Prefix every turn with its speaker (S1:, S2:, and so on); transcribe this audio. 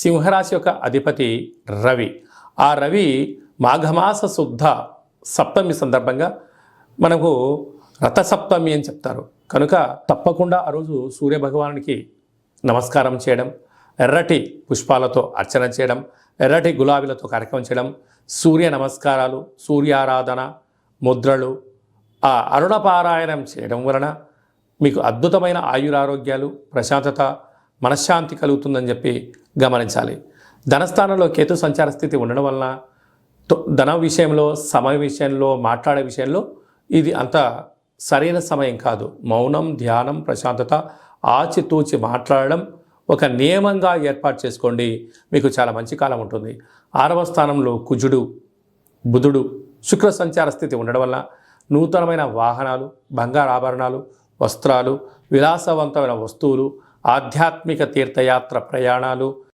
S1: సింహరాశి యొక్క అధిపతి రవి. ఆ రవి మాఘమాస శుద్ధ సప్తమి సందర్భంగా మనకు రథసప్తమి అని చెప్తారు. కనుక తప్పకుండా ఆ రోజు సూర్యభగవానునికి నమస్కారం చేయడం, ఎర్రటి పుష్పాలతో అర్చన చేయడం, ఎర్రటి గులాబీలతో కార్యక్రమం చేయడం, సూర్య నమస్కారాలు, సూర్యారాధన ముద్రలు, ఆ అరుణపారాయణం చేయడం వలన మీకు అద్భుతమైన ఆయురారోగ్యాలు, ప్రశాంతత, మనశ్శాంతి కలుగుతుందని చెప్పి గమనించాలి. ధనస్థానంలో కేతు సంచార స్థితి ఉండడం వలన ధన విషయంలో, సమయ విషయంలో, మాట్లాడే విషయంలో ఇది అంత సరైన సమయం కాదు. మౌనం, ధ్యానం, ప్రశాంతత, ఆచితూచి మాట్లాడడం ఒక నియమంగా ఏర్పాటు చేసుకోండి. మీకు చాలా మంచి కాలం ఉంటుంది. 6వ స్థానంలో కుజుడు, బుధుడు, శుక్ర సంచార స్థితి ఉండడం వల్ల నూతనమైన వాహనాలు, బంగారు ఆభరణాలు, వస్త్రాలు, విలాసవంతమైన వస్తువులు, ఆధ్యాత్మిక తీర్థయాత్ర ప్రయాణాలు,